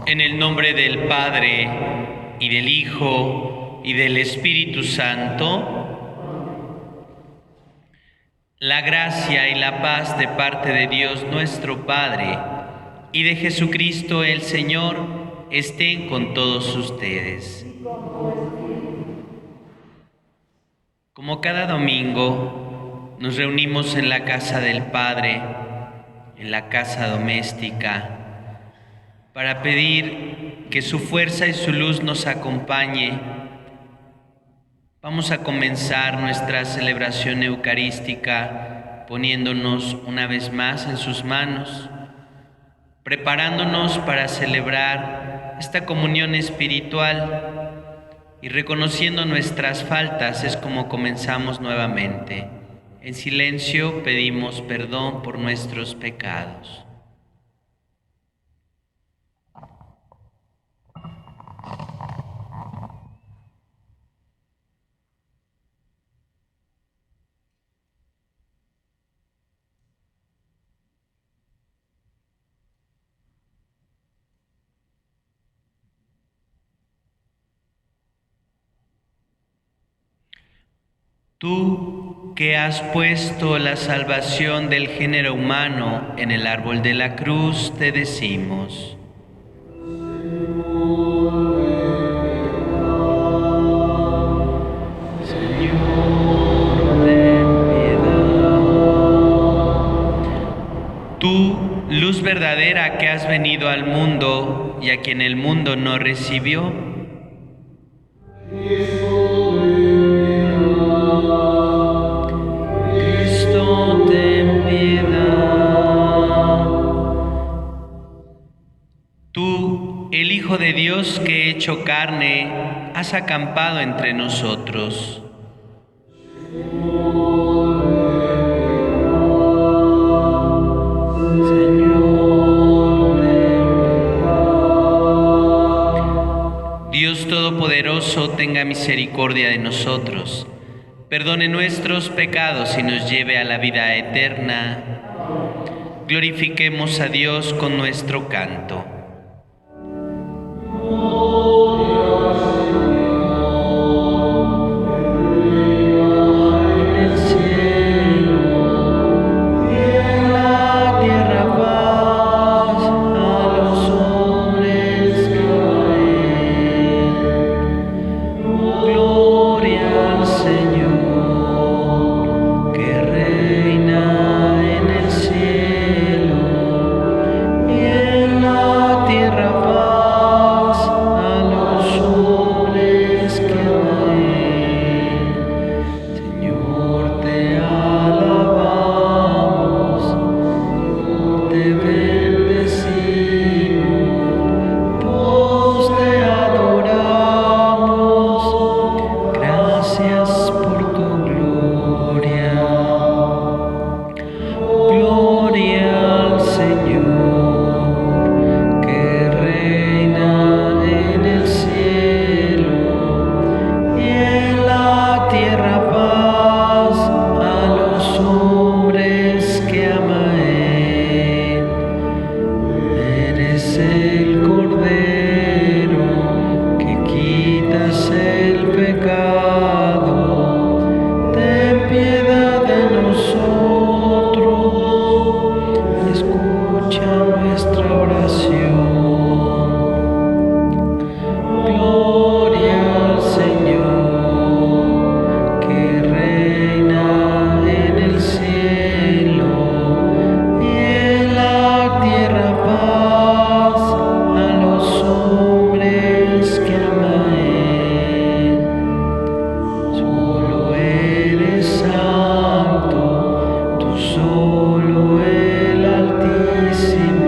En el nombre del Padre, y del Hijo, y del Espíritu Santo, la gracia y la paz de parte de Dios nuestro Padre y de Jesucristo el Señor estén con todos ustedes. Como cada domingo, nos reunimos en la casa del Padre, en la casa doméstica, para pedir que su fuerza y su luz nos acompañe. Vamos a comenzar nuestra celebración eucarística poniéndonos una vez más en sus manos, preparándonos para celebrar esta comunión espiritual y reconociendo nuestras faltas. Es como comenzamos nuevamente. En silencio pedimos perdón por nuestros pecados. Tú que has puesto la salvación del género humano en el árbol de la cruz, te decimos: Señor, ten piedad. Tú, luz verdadera que has venido al mundo y a quien el mundo no recibió, el Hijo de Dios que hecho carne, has acampado entre nosotros. Señor, Dios Todopoderoso, tenga misericordia de nosotros, perdone nuestros pecados y nos lleve a la vida eterna. Glorifiquemos a Dios con nuestro canto. Solo el Altísimo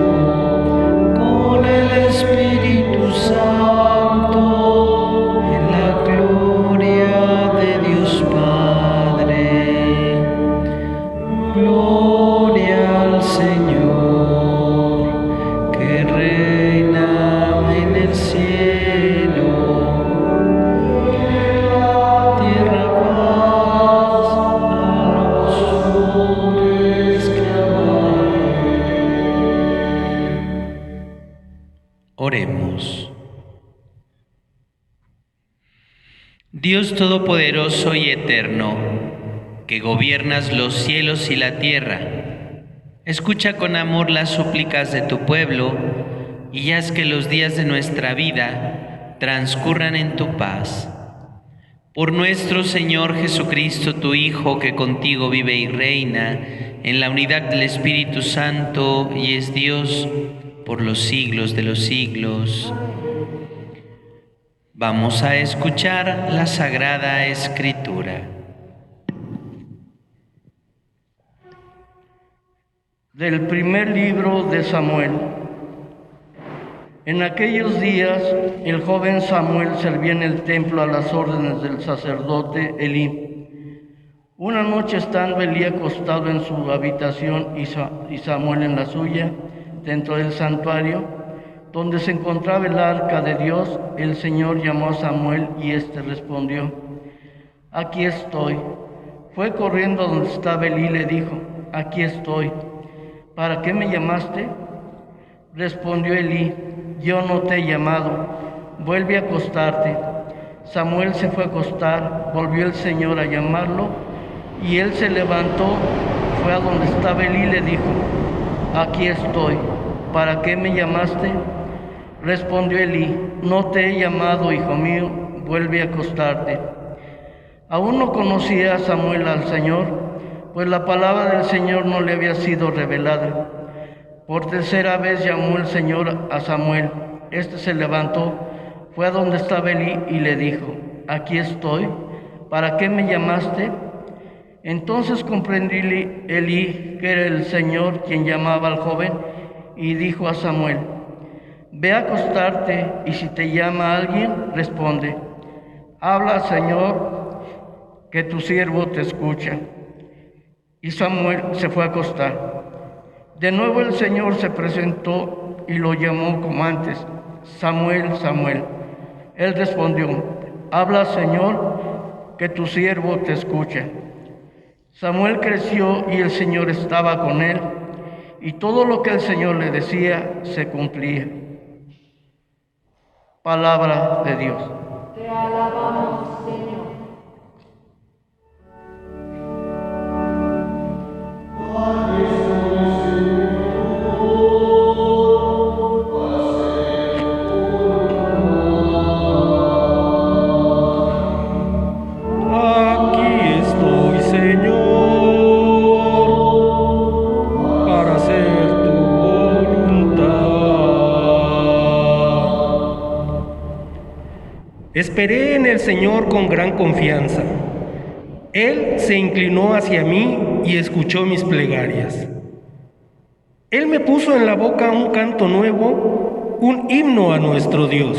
Oremos. Dios Todopoderoso y Eterno, que gobiernas los cielos y la tierra, escucha con amor las súplicas de tu pueblo y haz que los días de nuestra vida transcurran en tu paz. Por nuestro Señor Jesucristo, tu Hijo, que contigo vive y reina en la unidad del Espíritu Santo y es Dios por los siglos de los siglos. Vamos a escuchar la Sagrada Escritura. Del primer libro de Samuel. En aquellos días, el joven Samuel servía en el templo a las órdenes del sacerdote Elí. Una noche, estando Elí acostado en su habitación y Samuel en la suya, dentro del santuario, donde se encontraba el arca de Dios, el Señor llamó a Samuel y éste respondió: Aquí estoy. Fue corriendo a donde estaba Elí y le dijo: Aquí estoy. ¿Para qué me llamaste? Respondió Elí: Yo no te he llamado, vuelve a acostarte. Samuel se fue a acostar, volvió el Señor a llamarlo, y él se levantó, fue a donde estaba Elí y le dijo: Aquí estoy. ¿Para qué me llamaste? Respondió Elí: No te he llamado, hijo mío, vuelve a acostarte. Aún no conocía Samuel al Señor, pues la palabra del Señor no le había sido revelada. Por tercera vez llamó el Señor a Samuel. Este se levantó, fue a donde estaba Elí y le dijo: Aquí estoy. ¿Para qué me llamaste? Entonces comprendió Elí que era el Señor quien llamaba al joven, y dijo a Samuel: Ve a acostarte, y si te llama alguien, responde: Habla, Señor, que tu siervo te escucha. Y Samuel se fue a acostar. De nuevo el Señor se presentó y lo llamó como antes: Samuel, Samuel. Él respondió: Habla, Señor, que tu siervo te escucha. Samuel creció y el Señor estaba con él, y todo lo que el Señor le decía se cumplía. Palabra de Dios. Te alabamos, Señor. Esperé en el Señor con gran confianza. Él se inclinó hacia mí y escuchó mis plegarias. Él me puso en la boca un canto nuevo, un himno a nuestro Dios.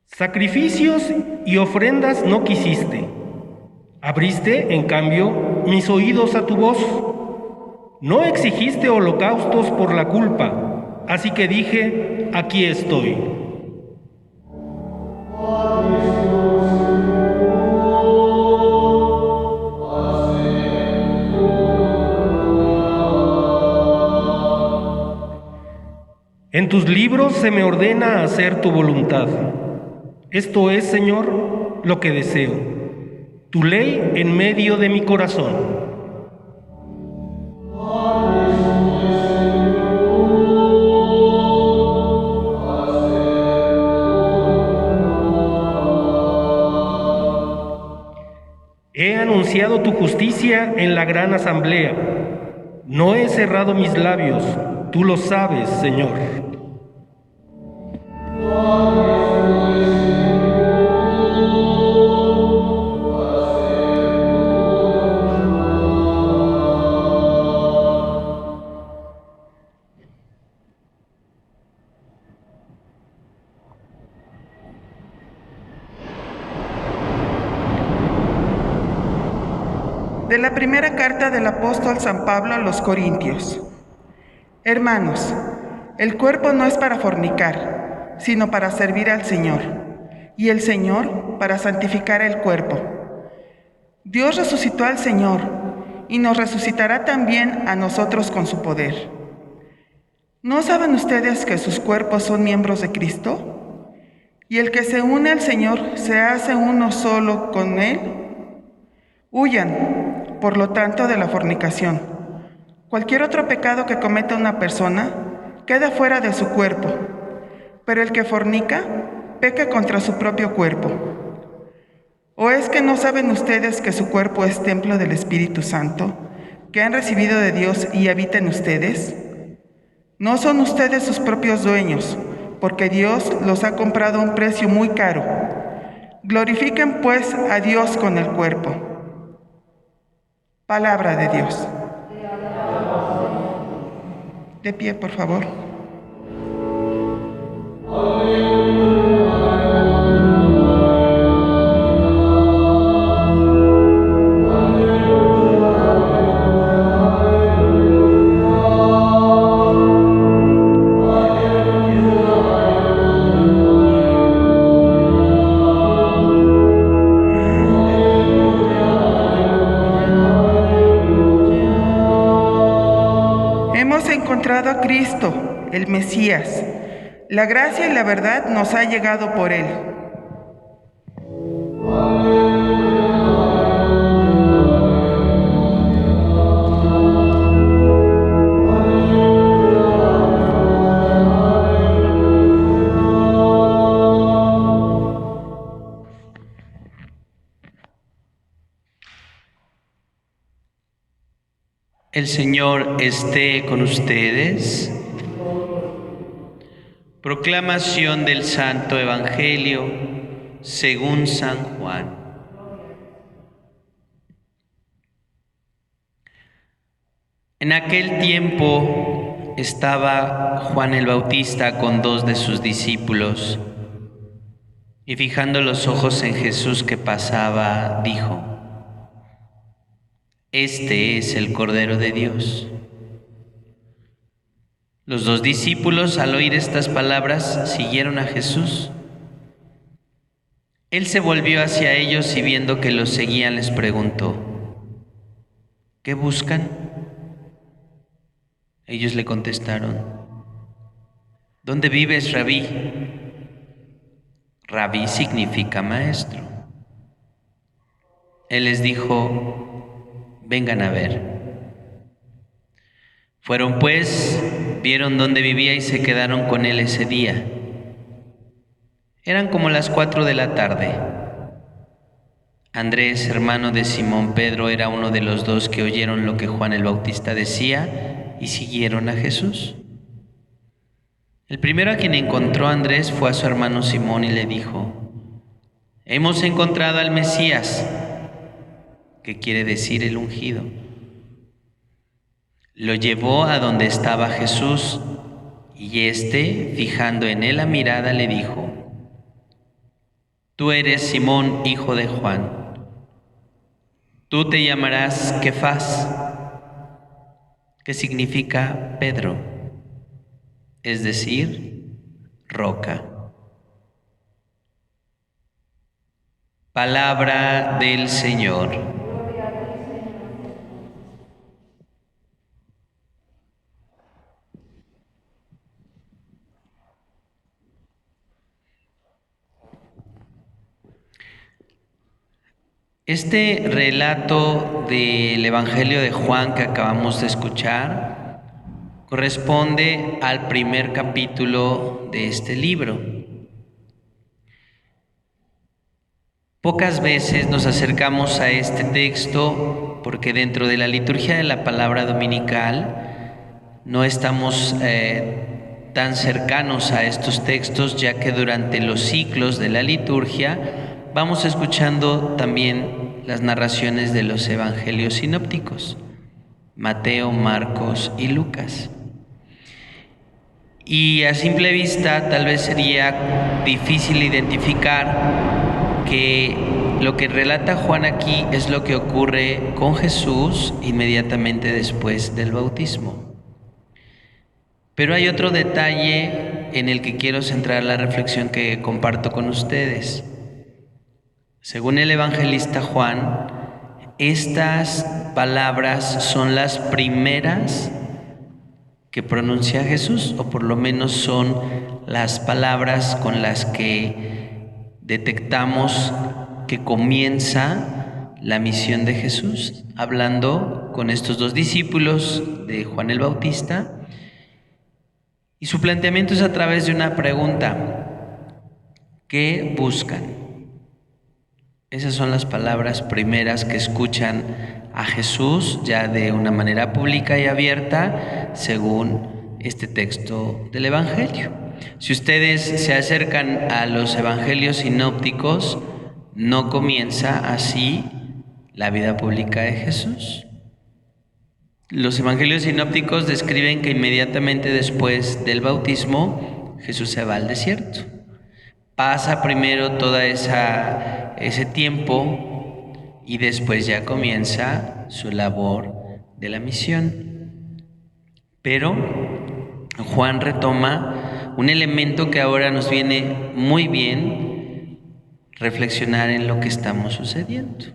Sacrificios y ofrendas no quisiste. Abriste, en cambio, mis oídos a tu voz. No exigiste holocaustos por la culpa, así que dije: aquí estoy. En tus libros se me ordena hacer tu voluntad. Esto es, Señor, lo que deseo, tu ley en medio de mi corazón. He anunciado tu justicia en la gran asamblea. No he cerrado mis labios, tú lo sabes, Señor. De la primera carta del apóstol San Pablo a los Corintios. Hermanos, el cuerpo no es para fornicar, sino para servir al Señor, y el Señor para santificar el cuerpo. Dios resucitó al Señor, y nos resucitará también a nosotros con su poder. ¿No saben ustedes que sus cuerpos son miembros de Cristo? Y el que se une al Señor se hace uno solo con Él. Huyan, por lo tanto, de la fornicación. Cualquier otro pecado que cometa una persona queda fuera de su cuerpo, pero el que fornica peca contra su propio cuerpo. ¿O es que no saben ustedes que su cuerpo es templo del Espíritu Santo, que han recibido de Dios y habita en ustedes? No son ustedes sus propios dueños, porque Dios los ha comprado a un precio muy caro. Glorifiquen pues a Dios con el cuerpo. Palabra de Dios. De pie, por favor. Hemos encontrado a Cristo, el Mesías. La gracia y la verdad nos ha llegado por Él. El Señor esté con ustedes. Proclamación del Santo Evangelio según San Juan. En aquel tiempo estaba Juan el Bautista con 2 de sus discípulos, y fijando los ojos en Jesús que pasaba, dijo: Este es el Cordero de Dios. Los 2 discípulos, al oír estas palabras, siguieron a Jesús. Él se volvió hacia ellos y viendo que los seguían, les preguntó: ¿Qué buscan? Ellos le contestaron: ¿Dónde vives, Rabí? Rabí significa maestro. Él les dijo: Vengan a ver. Fueron pues, vieron dónde vivía y se quedaron con él ese día. Eran como las 4 de la tarde. Andrés, hermano de Simón Pedro, era uno de los 2 que oyeron lo que Juan el Bautista decía y siguieron a Jesús. El primero a quien encontró Andrés fue a su hermano Simón y le dijo: Hemos encontrado al Mesías, que quiere decir el ungido. Lo llevó a donde estaba Jesús, y éste, fijando en él la mirada, le dijo: Tú eres Simón, hijo de Juan. Tú te llamarás Kefas, que significa Pedro, es decir, roca. Palabra del Señor. Este relato del Evangelio de Juan que acabamos de escuchar corresponde al primer capítulo de este libro. Pocas veces nos acercamos a este texto porque dentro de la liturgia de la palabra dominical no estamos tan cercanos a estos textos, ya que durante los ciclos de la liturgia vamos escuchando también las narraciones de los evangelios sinópticos, Mateo, Marcos y Lucas. Y a simple vista tal vez sería difícil identificar que lo que relata Juan aquí es lo que ocurre con Jesús inmediatamente después del bautismo. Pero hay otro detalle en el que quiero centrar la reflexión que comparto con ustedes. Según el evangelista Juan, estas palabras son las primeras que pronuncia Jesús, o por lo menos son las palabras con las que detectamos que comienza la misión de Jesús, hablando con estos dos discípulos de Juan el Bautista. Y su planteamiento es a través de una pregunta: ¿qué buscan? Esas son las palabras primeras que escuchan a Jesús ya de una manera pública y abierta, según este texto del Evangelio. Si ustedes se acercan a los Evangelios sinópticos, no comienza así la vida pública de Jesús. Los Evangelios sinópticos describen que inmediatamente después del bautismo, Jesús se va al desierto. Pasa primero toda ese tiempo y después ya comienza su labor de la misión. Pero Juan retoma un elemento que ahora nos viene muy bien reflexionar en lo que estamos sucediendo.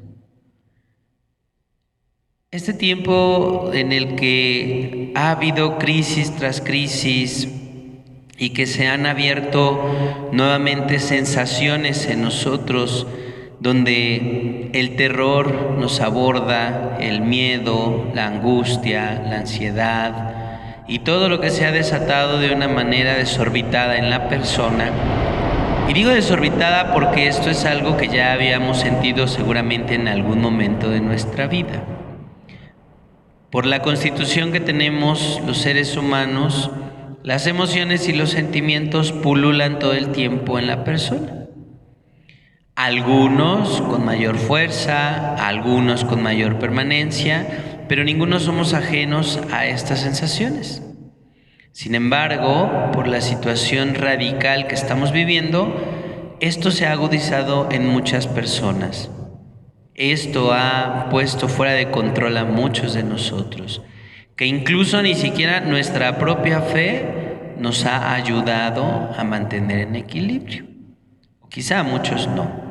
Este tiempo en el que ha habido crisis tras crisis y que se han abierto nuevamente sensaciones en nosotros, donde el terror nos aborda, el miedo, la angustia, la ansiedad y todo lo que se ha desatado de una manera desorbitada en la persona. Y digo desorbitada porque esto es algo que ya habíamos sentido seguramente en algún momento de nuestra vida. Por la constitución que tenemos los seres humanos, las emociones y los sentimientos pululan todo el tiempo en la persona. Algunos con mayor fuerza, algunos con mayor permanencia, pero ninguno somos ajenos a estas sensaciones. Sin embargo, por la situación radical que estamos viviendo, esto se ha agudizado en muchas personas. Esto ha puesto fuera de control a muchos de nosotros, que incluso ni siquiera nuestra propia fe nos ha ayudado a mantener en equilibrio. O quizá a muchos no.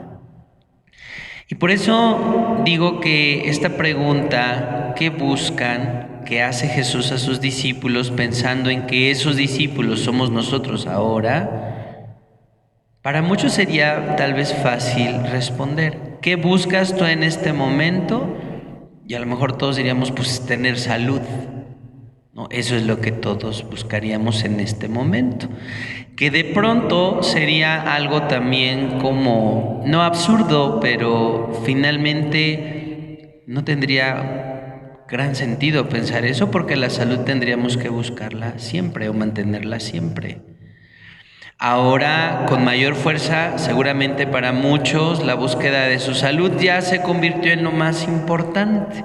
Y por eso digo que esta pregunta, ¿qué buscan?, que hace Jesús a sus discípulos, pensando en que esos discípulos somos nosotros ahora, para muchos sería tal vez fácil responder. ¿Qué buscas tú en este momento? Y a lo mejor todos diríamos, pues tener salud. No, eso es lo que todos buscaríamos en este momento. Que de pronto sería algo también como, no absurdo, pero finalmente no tendría gran sentido pensar eso, porque la salud tendríamos que buscarla siempre o mantenerla siempre. Ahora, con mayor fuerza, seguramente para muchos, la búsqueda de su salud ya se convirtió en lo más importante.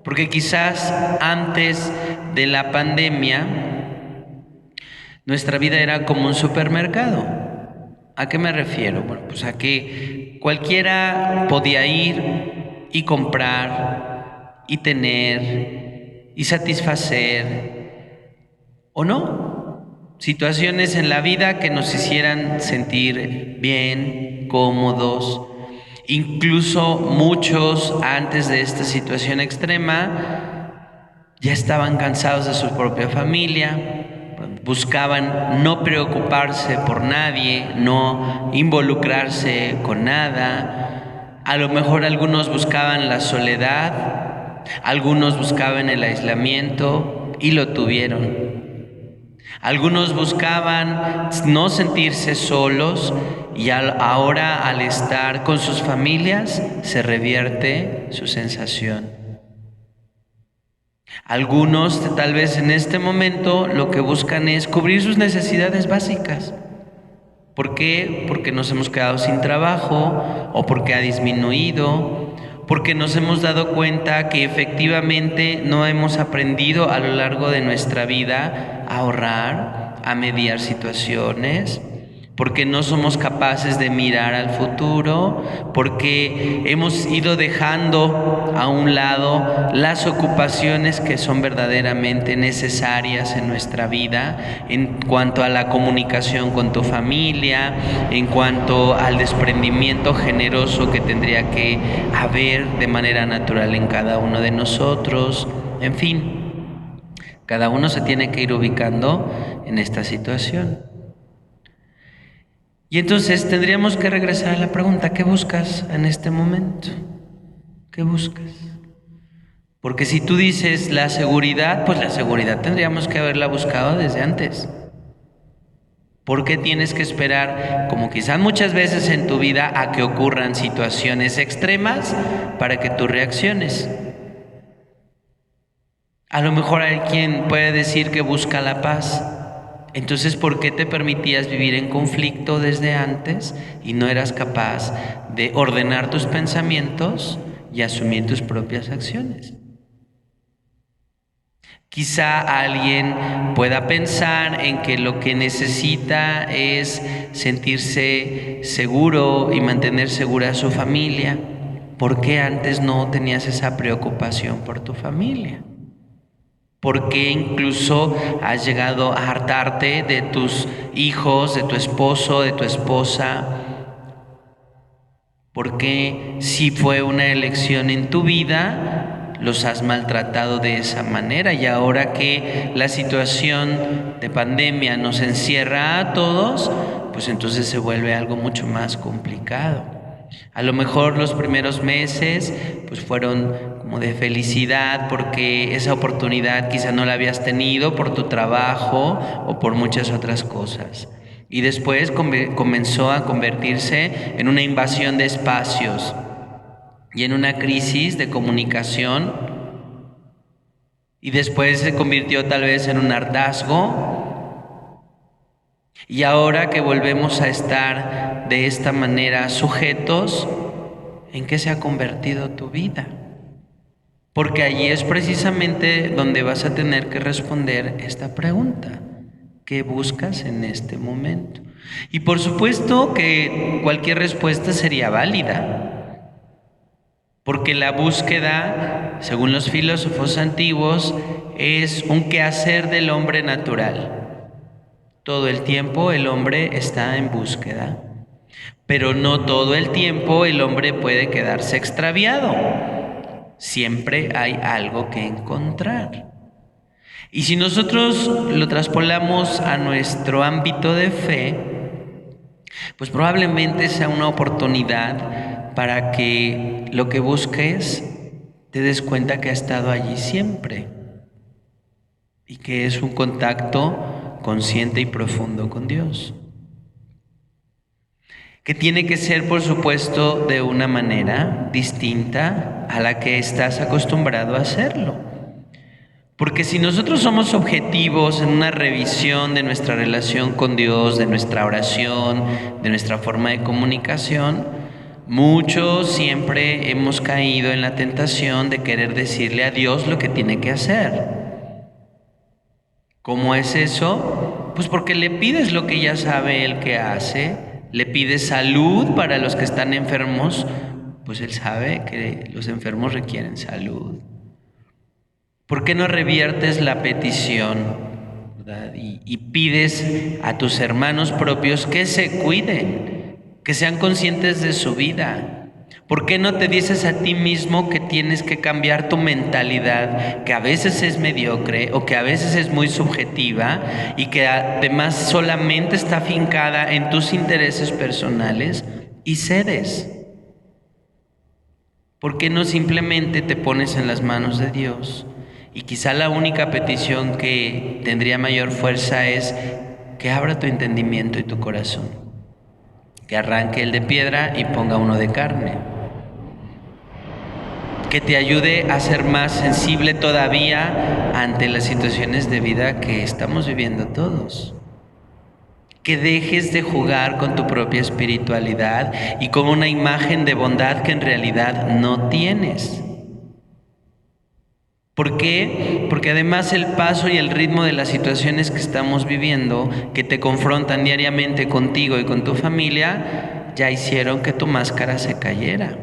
Porque quizás antes de la pandemia, nuestra vida era como un supermercado. ¿A qué me refiero? Bueno, pues a que cualquiera podía ir y comprar y tener y satisfacer, ¿o no? Situaciones en la vida que nos hicieran sentir bien, cómodos. Incluso muchos, antes de esta situación extrema, ya estaban cansados de su propia familia, buscaban no preocuparse por nadie, no involucrarse con nada. A lo mejor algunos buscaban la soledad, algunos buscaban el aislamiento y lo tuvieron. Algunos buscaban no sentirse solos y ahora, al estar con sus familias, se revierte su sensación. Algunos, tal vez en este momento, lo que buscan es cubrir sus necesidades básicas. ¿Por qué? Porque nos hemos quedado sin trabajo o porque ha disminuido, porque nos hemos dado cuenta que efectivamente no hemos aprendido a lo largo de nuestra vida a ahorrar, a mediar situaciones, porque no somos capaces de mirar al futuro, porque hemos ido dejando a un lado las ocupaciones que son verdaderamente necesarias en nuestra vida, en cuanto a la comunicación con tu familia, en cuanto al desprendimiento generoso que tendría que haber de manera natural en cada uno de nosotros. En fin, cada uno se tiene que ir ubicando en esta situación. Y entonces tendríamos que regresar a la pregunta: ¿qué buscas en este momento? ¿Qué buscas? Porque si tú dices la seguridad, pues la seguridad tendríamos que haberla buscado desde antes. ¿Por qué tienes que esperar, como quizás muchas veces en tu vida, a que ocurran situaciones extremas para que tú reacciones? A lo mejor hay quien puede decir que busca la paz. Entonces, ¿por qué te permitías vivir en conflicto desde antes y no eras capaz de ordenar tus pensamientos y asumir tus propias acciones? Quizá alguien pueda pensar en que lo que necesita es sentirse seguro y mantener segura a su familia. ¿Por qué antes no tenías esa preocupación por tu familia? ¿Por qué incluso has llegado a hartarte de tus hijos, de tu esposo, de tu esposa? ¿Por qué, si fue una elección en tu vida, los has maltratado de esa manera? Y ahora que la situación de pandemia nos encierra a todos, pues entonces se vuelve algo mucho más complicado. A lo mejor los primeros meses pues fueron como de felicidad, porque esa oportunidad quizá no la habías tenido por tu trabajo o por muchas otras cosas. Y después comenzó a convertirse en una invasión de espacios y en una crisis de comunicación. Y después se convirtió tal vez en un hartazgo. Y ahora que volvemos a estar de esta manera sujetos, ¿en qué se ha convertido tu vida? Porque allí es precisamente donde vas a tener que responder esta pregunta: ¿qué buscas en este momento? Y por supuesto que cualquier respuesta sería válida, porque la búsqueda, según los filósofos antiguos, es un quehacer del hombre natural. Todo el tiempo el hombre está en búsqueda, pero no todo el tiempo el hombre puede quedarse extraviado. Siempre hay algo que encontrar. Y si nosotros lo traspolamos a nuestro ámbito de fe, pues probablemente sea una oportunidad para que lo que busques te des cuenta que ha estado allí siempre y que es un contacto consciente y profundo con Dios, que tiene que ser, por supuesto, de una manera distinta a la que estás acostumbrado a hacerlo. Porque si nosotros somos objetivos en una revisión de nuestra relación con Dios, de nuestra oración, de nuestra forma de comunicación, muchos siempre hemos caído en la tentación de querer decirle a Dios lo que tiene que hacer. ¿Cómo es eso? Pues porque le pides lo que ya sabe Él que hace, le pides salud para los que están enfermos, pues Él sabe que los enfermos requieren salud. ¿Por qué no reviertes la petición, ¿verdad? Y pides a tus hermanos propios que se cuiden, que sean conscientes de su vida? ¿Por qué no te dices a ti mismo que tienes que cambiar tu mentalidad, que a veces es mediocre o que a veces es muy subjetiva y que además solamente está afincada en tus intereses personales, y cedes? ¿Por qué no simplemente te pones en las manos de Dios? Y quizá la única petición que tendría mayor fuerza es que abra tu entendimiento y tu corazón, que arranque el de piedra y ponga uno de carne, que te ayude a ser más sensible todavía ante las situaciones de vida que estamos viviendo todos. Que dejes de jugar con tu propia espiritualidad y con una imagen de bondad que en realidad no tienes. ¿Por qué? Porque además el paso y el ritmo de las situaciones que estamos viviendo, que te confrontan diariamente contigo y con tu familia, ya hicieron que tu máscara se cayera.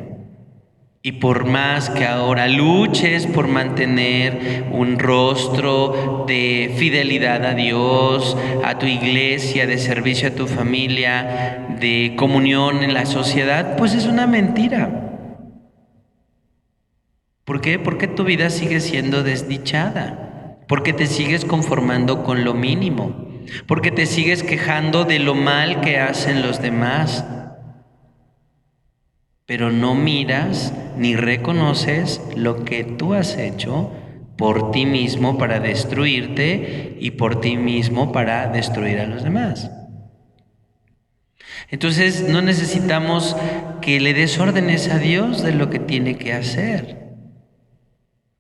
Y por más que ahora luches por mantener un rostro de fidelidad a Dios, a tu iglesia, de servicio a tu familia, de comunión en la sociedad, pues es una mentira. ¿Por qué? Porque tu vida sigue siendo desdichada, porque te sigues conformando con lo mínimo, porque te sigues quejando de lo mal que hacen los demás, pero no miras ni reconoces lo que tú has hecho por ti mismo para destruirte y por ti mismo para destruir a los demás. Entonces no necesitamos que le des órdenes a Dios de lo que tiene que hacer.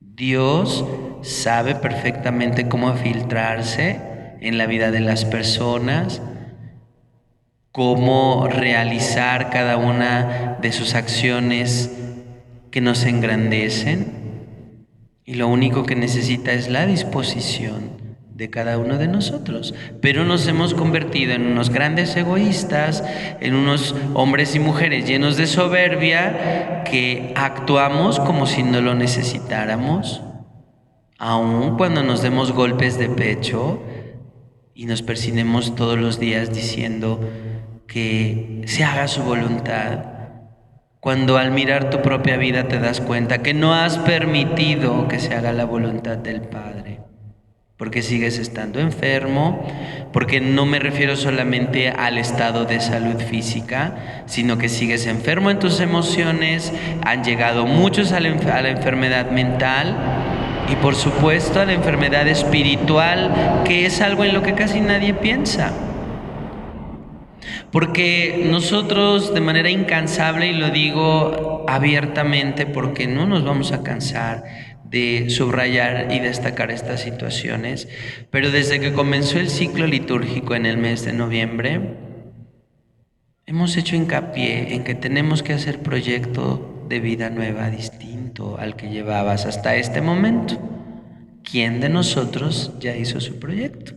Dios sabe perfectamente cómo filtrarse en la vida de las personas, cómo realizar cada una de sus acciones que nos engrandecen, y lo único que necesita es la disposición de cada uno de nosotros. Pero nos hemos convertido en unos grandes egoístas, en unos hombres y mujeres llenos de soberbia, que actuamos como si no lo necesitáramos, aun cuando nos demos golpes de pecho y nos persinemos todos los días diciendo que se haga su voluntad, cuando al mirar tu propia vida te das cuenta que no has permitido que se haga la voluntad del Padre, porque sigues estando enfermo, porque no me refiero solamente al estado de salud física, sino que sigues enfermo en tus emociones, han llegado muchos a la enfermedad mental y por supuesto a la enfermedad espiritual, que es algo en lo que casi nadie piensa. Porque nosotros de manera incansable, y lo digo abiertamente porque no nos vamos a cansar de subrayar y destacar estas situaciones, pero desde que comenzó el ciclo litúrgico en el mes de noviembre, hemos hecho hincapié en que tenemos que hacer proyecto de vida nueva distinto al que llevabas hasta este momento. ¿Quién de nosotros ya hizo su proyecto?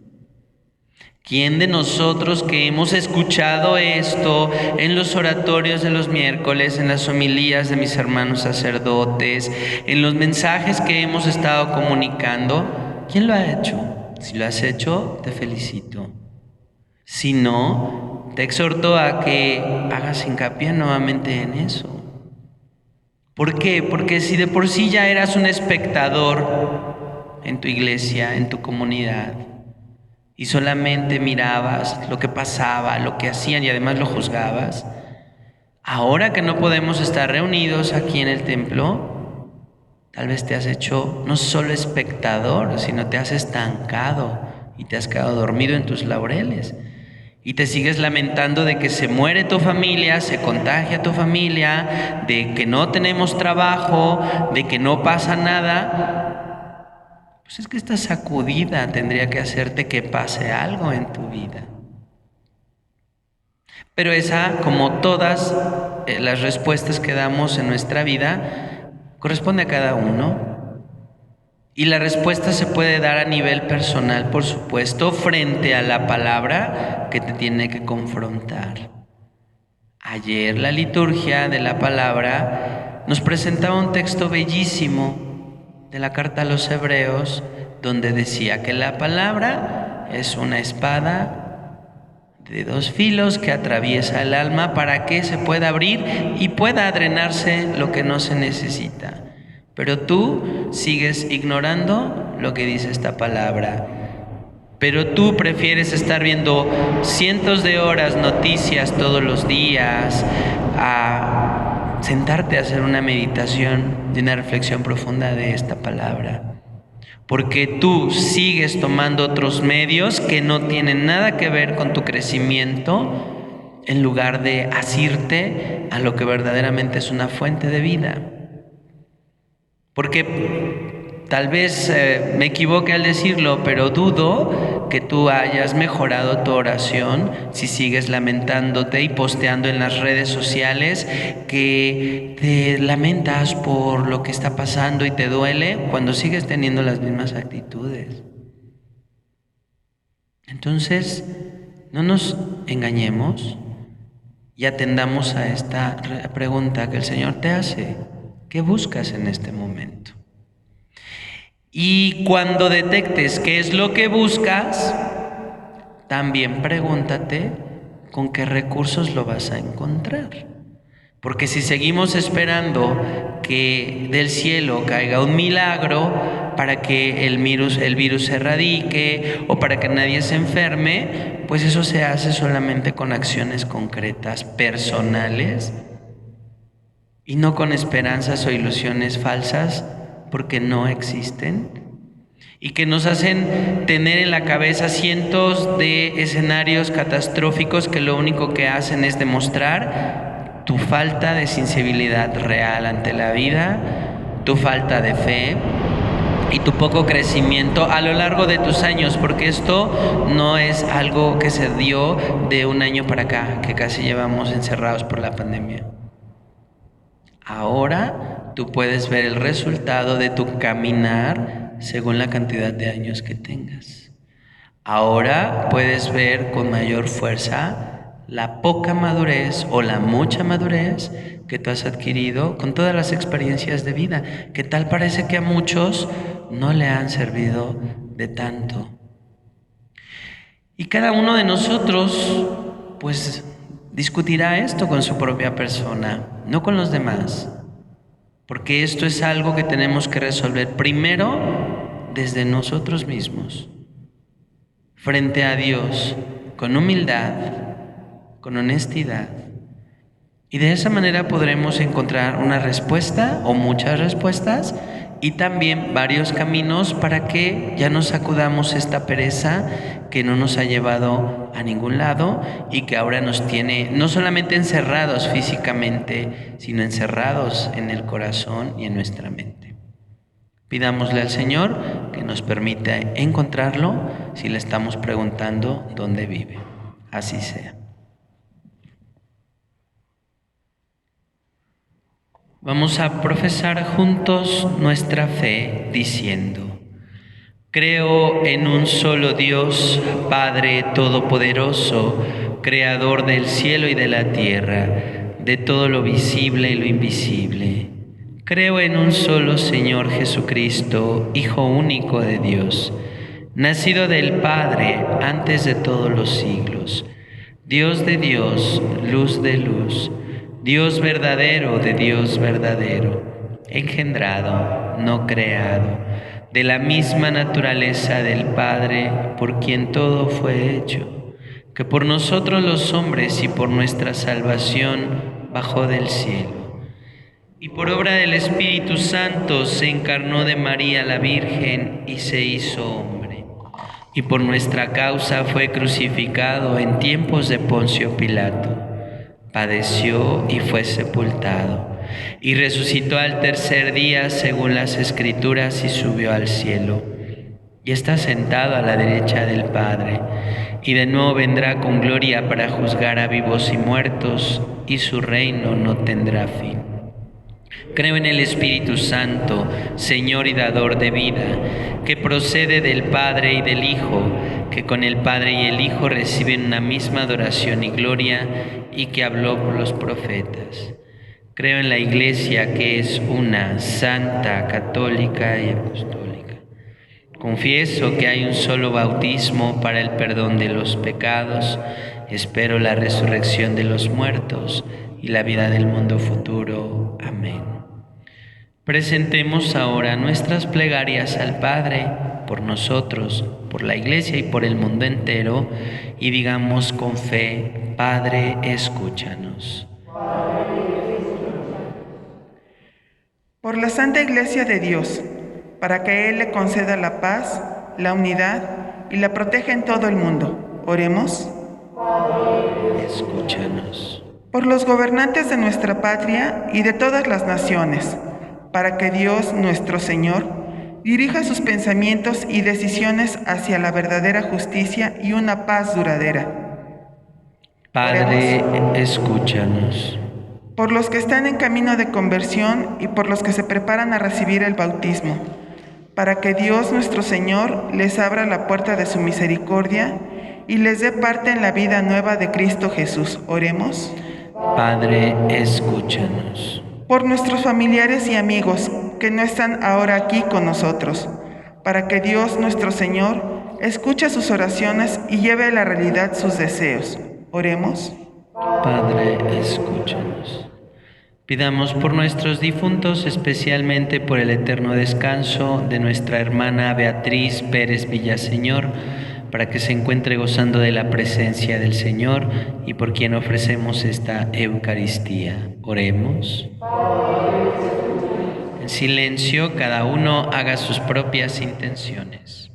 ¿Quién de nosotros que hemos escuchado esto en los oratorios de los miércoles, en las homilías de mis hermanos sacerdotes, en los mensajes que hemos estado comunicando, quién lo ha hecho? Si lo has hecho, te felicito. Si no, te exhorto a que hagas hincapié nuevamente en eso. ¿Por qué? Porque si de por sí ya eras un espectador en tu iglesia, en tu comunidad, y solamente mirabas lo que pasaba, lo que hacían y además lo juzgabas, ahora que no podemos estar reunidos aquí en el templo, tal vez te has hecho no solo espectador, sino te has estancado y te has quedado dormido en tus laureles. Y te sigues lamentando de que se muere tu familia, se contagia tu familia, de que no tenemos trabajo, de que no pasa nada. Pues es que esta sacudida tendría que hacerte que pase algo en tu vida. Pero esa, como todas las respuestas que damos en nuestra vida, corresponde a cada uno. Y la respuesta se puede dar a nivel personal, por supuesto, frente a la palabra que te tiene que confrontar. Ayer la liturgia de la palabra nos presentaba un texto bellísimo de la carta a los Hebreos, donde decía que la palabra es una espada de dos filos que atraviesa el alma para que se pueda abrir y pueda drenarse lo que no se necesita. Pero tú sigues ignorando lo que dice esta palabra. Pero tú prefieres estar viendo cientos de horas noticias todos los días a sentarte a hacer una meditación y una reflexión profunda de esta palabra. Porque tú sigues tomando otros medios que no tienen nada que ver con tu crecimiento, en lugar de asirte a lo que verdaderamente es una fuente de vida. Porque tal vez me equivoque al decirlo, pero dudo que tú hayas mejorado tu oración si sigues lamentándote y posteando en las redes sociales que te lamentas por lo que está pasando y te duele cuando sigues teniendo las mismas actitudes. Entonces, no nos engañemos y atendamos a esta pregunta que el Señor te hace. ¿Qué buscas en este momento? Y cuando detectes qué es lo que buscas, también pregúntate con qué recursos lo vas a encontrar. Porque si seguimos esperando que del cielo caiga un milagro para que el virus se erradique o para que nadie se enferme, pues eso se hace solamente con acciones concretas, personales, y no con esperanzas o ilusiones falsas, porque no existen, y que nos hacen tener en la cabeza cientos de escenarios catastróficos que lo único que hacen es demostrar tu falta de sensibilidad real ante la vida, tu falta de fe y tu poco crecimiento a lo largo de tus años, porque esto no es algo que se dio de un año para acá, que casi llevamos encerrados por la pandemia. Ahora tú puedes ver el resultado de tu caminar según la cantidad de años que tengas. Ahora puedes ver con mayor fuerza la poca madurez o la mucha madurez que tú has adquirido con todas las experiencias de vida, que tal parece que a muchos no le han servido de tanto. Y cada uno de nosotros, pues, discutirá esto con su propia persona, no con los demás, porque esto es algo que tenemos que resolver primero desde nosotros mismos, frente a Dios, con humildad, con honestidad, y de esa manera podremos encontrar una respuesta o muchas respuestas y también varios caminos para que ya no sacudamos esta pereza que no nos ha llevado a ningún lado y que ahora nos tiene no solamente encerrados físicamente, sino encerrados en el corazón y en nuestra mente. Pidámosle al Señor que nos permita encontrarlo si le estamos preguntando dónde vive. Así sea. Vamos a profesar juntos nuestra fe diciendo: creo en un solo Dios, Padre Todopoderoso, Creador del cielo y de la tierra, de todo lo visible y lo invisible. Creo en un solo Señor Jesucristo, Hijo único de Dios, nacido del Padre antes de todos los siglos, Dios de Dios, luz de luz, Dios verdadero de Dios verdadero, engendrado, no creado, de la misma naturaleza del Padre, por quien todo fue hecho, que por nosotros los hombres y por nuestra salvación bajó del cielo, y por obra del Espíritu Santo se encarnó de María la Virgen y se hizo hombre, y por nuestra causa fue crucificado en tiempos de Poncio Pilato. Padeció y fue sepultado, y resucitó al tercer día según las Escrituras y subió al cielo, y está sentado a la derecha del Padre, y de nuevo vendrá con gloria para juzgar a vivos y muertos, y su reino no tendrá fin. Creo en el Espíritu Santo, Señor y dador de vida, que procede del Padre y del Hijo, que con el Padre y el Hijo reciben una misma adoración y gloria, y que habló por los profetas. Creo en la Iglesia, que es una, santa, católica y apostólica. Confieso que hay un solo bautismo para el perdón de los pecados. Espero la resurrección de los muertos y la vida del mundo futuro. Amén. Presentemos ahora nuestras plegarias al Padre, por nosotros, por la Iglesia y por el mundo entero, y digamos con fe: Padre, escúchanos. Por la Santa Iglesia de Dios, para que Él le conceda la paz, la unidad y la proteja en todo el mundo. Oremos. Escúchanos. Por los gobernantes de nuestra patria y de todas las naciones, para que Dios nuestro Señor Dirija sus pensamientos y decisiones hacia la verdadera justicia y una paz duradera. Padre, escúchanos. Por los que están en camino de conversión y por los que se preparan a recibir el bautismo, para que Dios nuestro Señor les abra la puerta de su misericordia y les dé parte en la vida nueva de Cristo Jesús. Oremos. Padre, escúchanos. Por nuestros familiares y amigos que no están ahora aquí con nosotros, para que Dios nuestro Señor escuche sus oraciones y lleve a la realidad sus deseos. Oremos. Padre, escúchanos. Pidamos por nuestros difuntos, especialmente por el eterno descanso de nuestra hermana Beatriz Pérez Villaseñor, para que se encuentre gozando de la presencia del Señor y por quien ofrecemos esta Eucaristía. Oremos. En silencio, cada uno haga sus propias intenciones.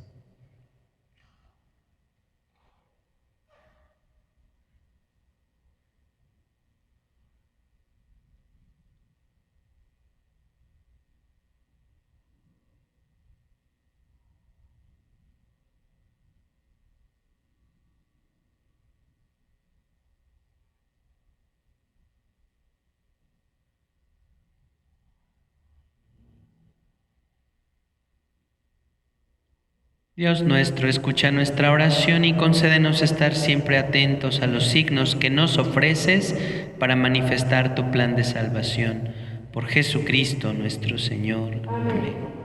Dios nuestro, escucha nuestra oración y concédenos estar siempre atentos a los signos que nos ofreces para manifestar tu plan de salvación. Por Jesucristo nuestro Señor. Amén.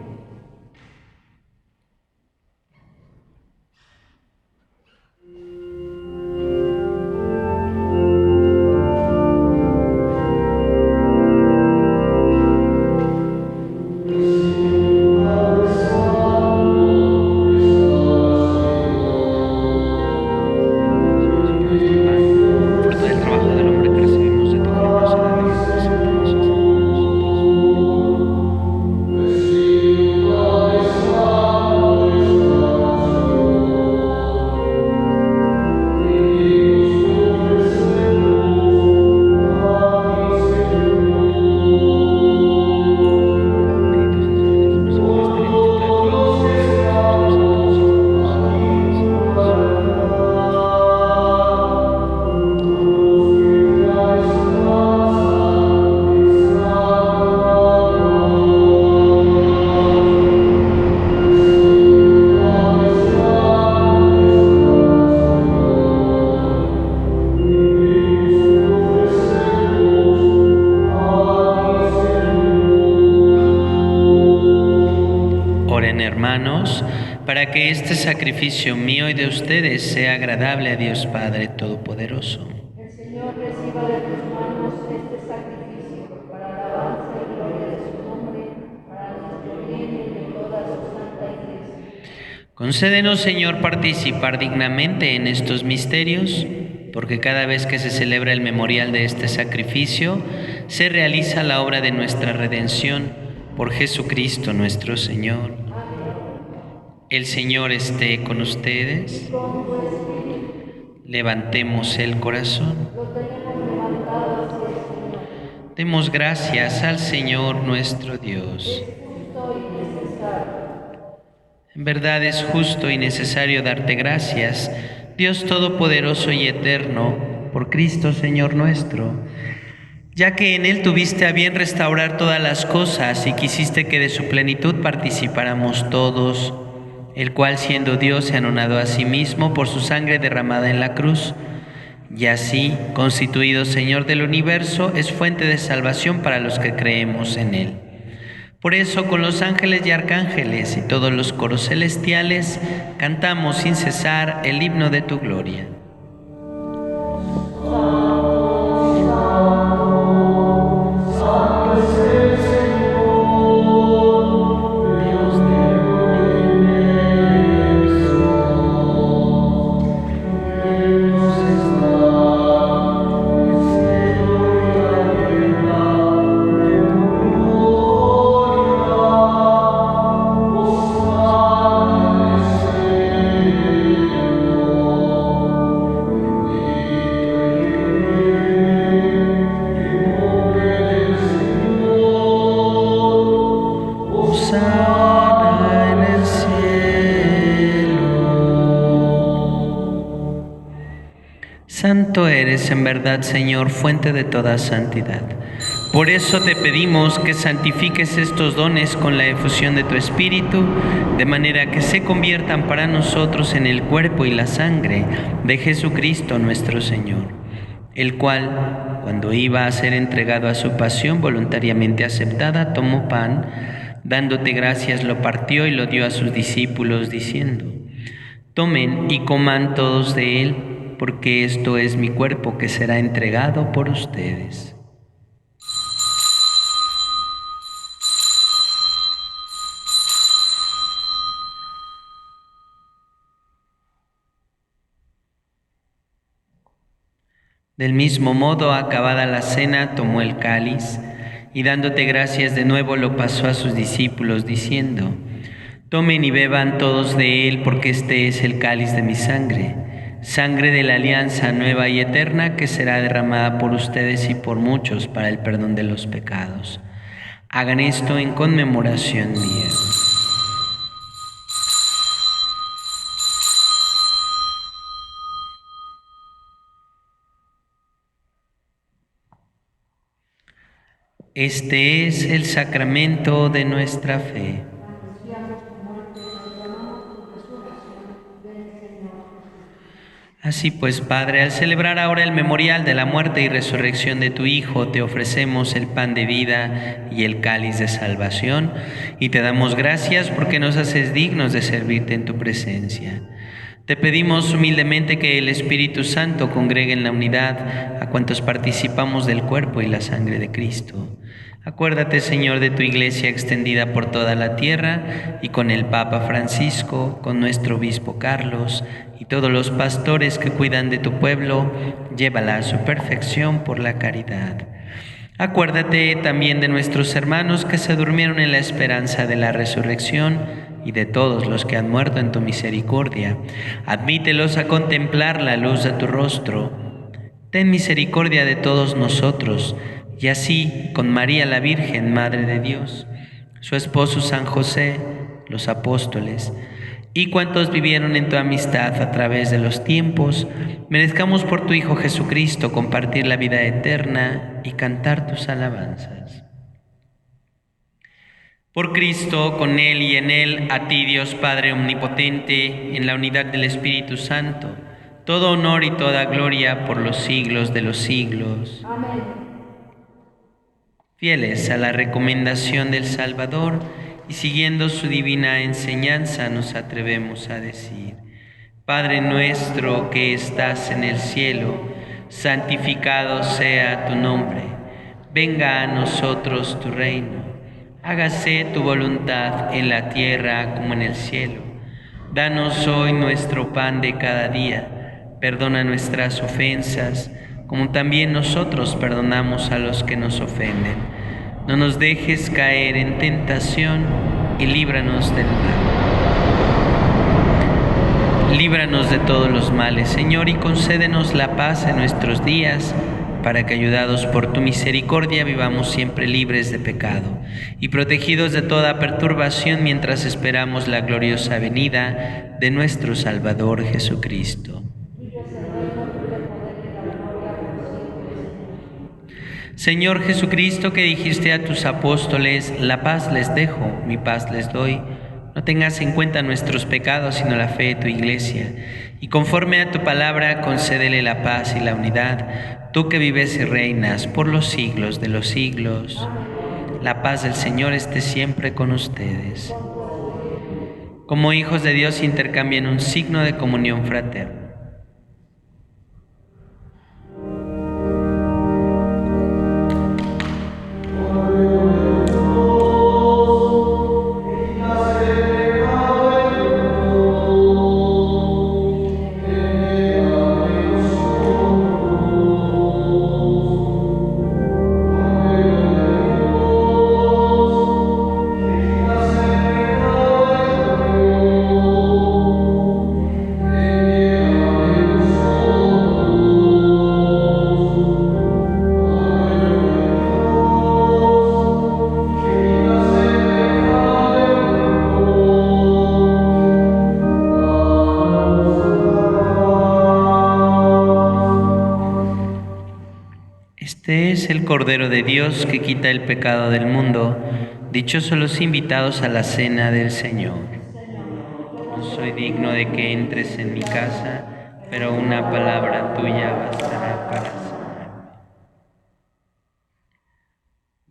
Hermanos, para que este sacrificio mío y de ustedes sea agradable a Dios Padre Todopoderoso. El Señor reciba de tus manos este sacrificio para alabanza y gloria de su nombre, para nuestro bien y de toda su santa Iglesia. Concédenos, Señor, participar dignamente en estos misterios, porque cada vez que se celebra el memorial de este sacrificio, se realiza la obra de nuestra redención por Jesucristo nuestro Señor. El Señor esté con ustedes. Levantemos el corazón. Demos gracias al Señor nuestro Dios. En verdad es justo y necesario darte gracias, Dios Todopoderoso y Eterno, por Cristo Señor nuestro, ya que en Él tuviste a bien restaurar todas las cosas y quisiste que de su plenitud participáramos todos, el cual siendo Dios se anonadó a sí mismo por su sangre derramada en la cruz, y así, constituido Señor del universo, es fuente de salvación para los que creemos en Él. Por eso, con los ángeles y arcángeles y todos los coros celestiales, cantamos sin cesar el himno de tu gloria. Santo eres en verdad, Señor, fuente de toda santidad. Por eso te pedimos que santifiques estos dones con la efusión de tu Espíritu, de manera que se conviertan para nosotros en el cuerpo y la sangre de Jesucristo nuestro Señor, el cual, cuando iba a ser entregado a su pasión voluntariamente aceptada, tomó pan, dándote gracias, lo partió y lo dio a sus discípulos, diciendo: tomen y coman todos de él, porque esto es mi cuerpo que será entregado por ustedes. Del mismo modo, acabada la cena, tomó el cáliz y dándote gracias de nuevo lo pasó a sus discípulos, diciendo: tomen y beban todos de él, porque este es el cáliz de mi sangre, sangre de la alianza nueva y eterna, que será derramada por ustedes y por muchos para el perdón de los pecados. Hagan esto en conmemoración mía. Este es el sacramento de nuestra fe. Así pues, Padre, al celebrar ahora el memorial de la muerte y resurrección de tu Hijo, te ofrecemos el pan de vida y el cáliz de salvación, y te damos gracias porque nos haces dignos de servirte en tu presencia. Te pedimos humildemente que el Espíritu Santo congregue en la unidad a cuantos participamos del cuerpo y la sangre de Cristo. Acuérdate, Señor, de tu Iglesia extendida por toda la tierra, y con el Papa Francisco, con nuestro Obispo Carlos, y todos los pastores que cuidan de tu pueblo, llévala a su perfección por la caridad. Acuérdate también de nuestros hermanos que se durmieron en la esperanza de la resurrección, y de todos los que han muerto en tu misericordia. Admítelos a contemplar la luz de tu rostro. Ten misericordia de todos nosotros, y así, con María la Virgen, Madre de Dios, su esposo San José, los apóstoles, y cuantos vivieron en tu amistad a través de los tiempos, merezcamos por tu Hijo Jesucristo compartir la vida eterna y cantar tus alabanzas. Por Cristo, con Él y en Él, a ti, Dios Padre Omnipotente, en la unidad del Espíritu Santo, todo honor y toda gloria por los siglos de los siglos. Amén. Fieles a la recomendación del Salvador y siguiendo su divina enseñanza, nos atrevemos a decir: Padre nuestro que estás en el cielo, santificado sea tu nombre. Venga a nosotros tu reino. Hágase tu voluntad en la tierra como en el cielo. Danos hoy nuestro pan de cada día. Perdona nuestras ofensas, como también nosotros perdonamos a los que nos ofenden. No nos dejes caer en tentación y líbranos del mal. Líbranos de todos los males, Señor, y concédenos la paz en nuestros días, para que, ayudados por tu misericordia, vivamos siempre libres de pecado y protegidos de toda perturbación mientras esperamos la gloriosa venida de nuestro Salvador Jesucristo. Señor Jesucristo, que dijiste a tus apóstoles: la paz les dejo, mi paz les doy, no tengas en cuenta nuestros pecados, sino la fe de tu Iglesia, y conforme a tu palabra, concédele la paz y la unidad, tú que vives y reinas por los siglos de los siglos. La paz del Señor esté siempre con ustedes. Como hijos de Dios, intercambien un signo de comunión fraterna. Este es el Cordero de Dios que quita el pecado del mundo. Dichosos los invitados a la cena del Señor. No soy digno de que entres en mi casa, pero una palabra tuya bastará para sanarme.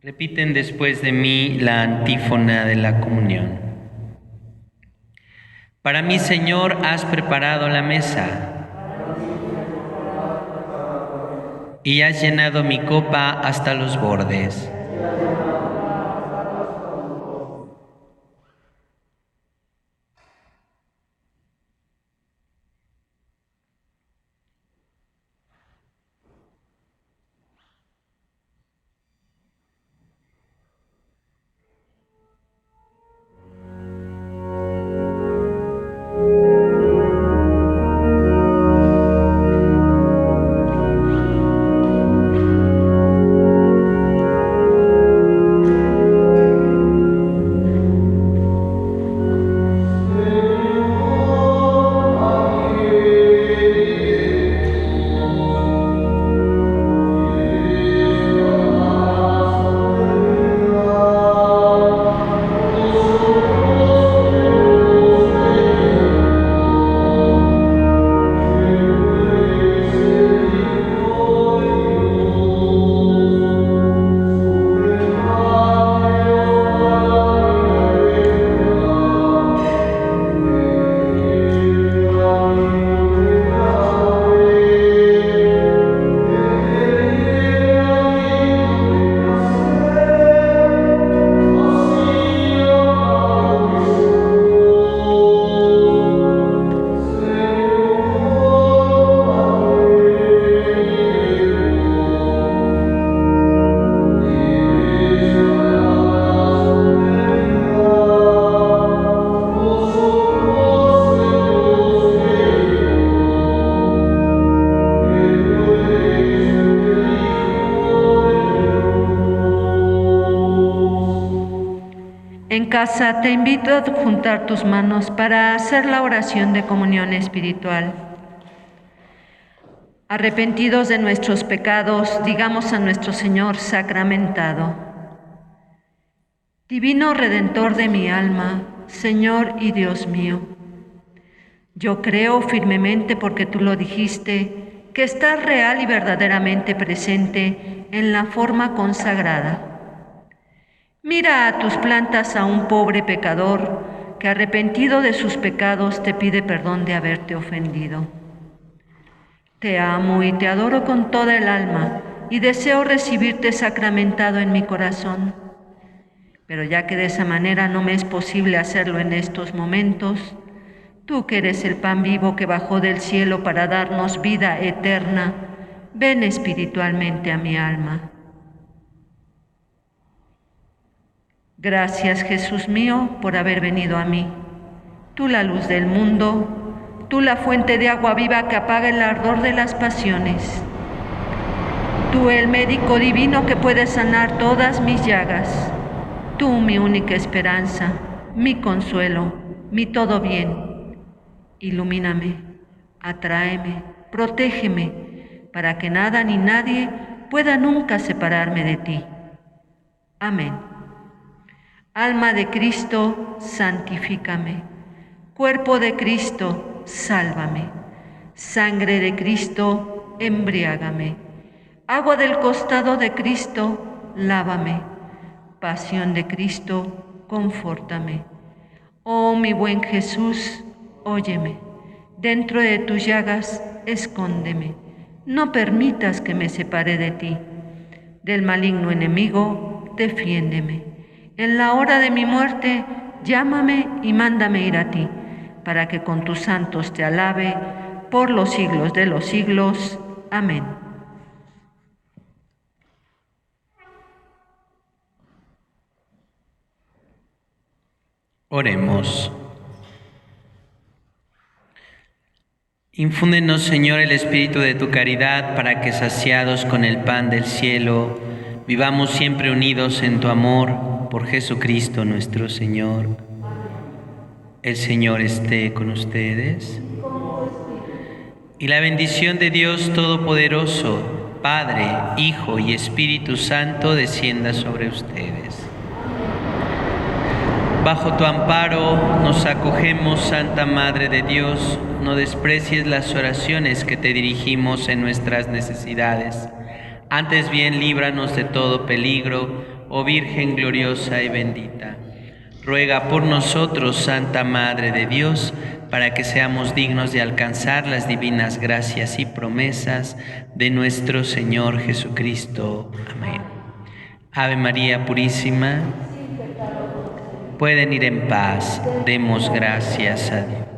Repiten después de mí la antífona de la comunión. Para mí, Señor, has preparado la mesa y has llenado mi copa hasta los bordes. En casa te invito a juntar tus manos para hacer la oración de comunión espiritual. Arrepentidos de nuestros pecados, digamos a nuestro Señor sacramentado: Divino Redentor de mi alma, Señor y Dios mío, yo creo firmemente, porque tú lo dijiste, que estás real y verdaderamente presente en la forma consagrada. Mira a tus plantas a un pobre pecador que, arrepentido de sus pecados, te pide perdón de haberte ofendido. Te amo y te adoro con toda el alma y deseo recibirte sacramentado en mi corazón. Pero ya que de esa manera no me es posible hacerlo en estos momentos, tú que eres el pan vivo que bajó del cielo para darnos vida eterna, ven espiritualmente a mi alma. Gracias, Jesús mío, por haber venido a mí. Tú la luz del mundo, tú la fuente de agua viva que apaga el ardor de las pasiones. Tú el médico divino que puede sanar todas mis llagas. Tú mi única esperanza, mi consuelo, mi todo bien. Ilumíname, atráeme, protégeme, para que nada ni nadie pueda nunca separarme de ti. Amén. Alma de Cristo, santifícame. Cuerpo de Cristo, sálvame. Sangre de Cristo, embriágame. Agua del costado de Cristo, lávame. Pasión de Cristo, confórtame. Oh, mi buen Jesús, óyeme. Dentro de tus llagas, escóndeme. No permitas que me separe de ti. Del maligno enemigo, defiéndeme. En la hora de mi muerte, llámame y mándame ir a ti, para que con tus santos te alabe por los siglos de los siglos. Amén. Oremos. Infúndenos, Señor, el espíritu de tu caridad, para que, saciados con el pan del cielo, vivamos siempre unidos en tu amor, por Jesucristo nuestro Señor. El Señor esté con ustedes. Y la bendición de Dios Todopoderoso, Padre, Hijo y Espíritu Santo descienda sobre ustedes. Bajo tu amparo nos acogemos, Santa Madre de Dios. No desprecies las oraciones que te dirigimos en nuestras necesidades. Antes bien, líbranos de todo peligro, oh Virgen gloriosa y bendita. Ruega por nosotros, Santa Madre de Dios, para que seamos dignos de alcanzar las divinas gracias y promesas de nuestro Señor Jesucristo. Amén. Ave María Purísima. Pueden ir en paz. Demos gracias a Dios.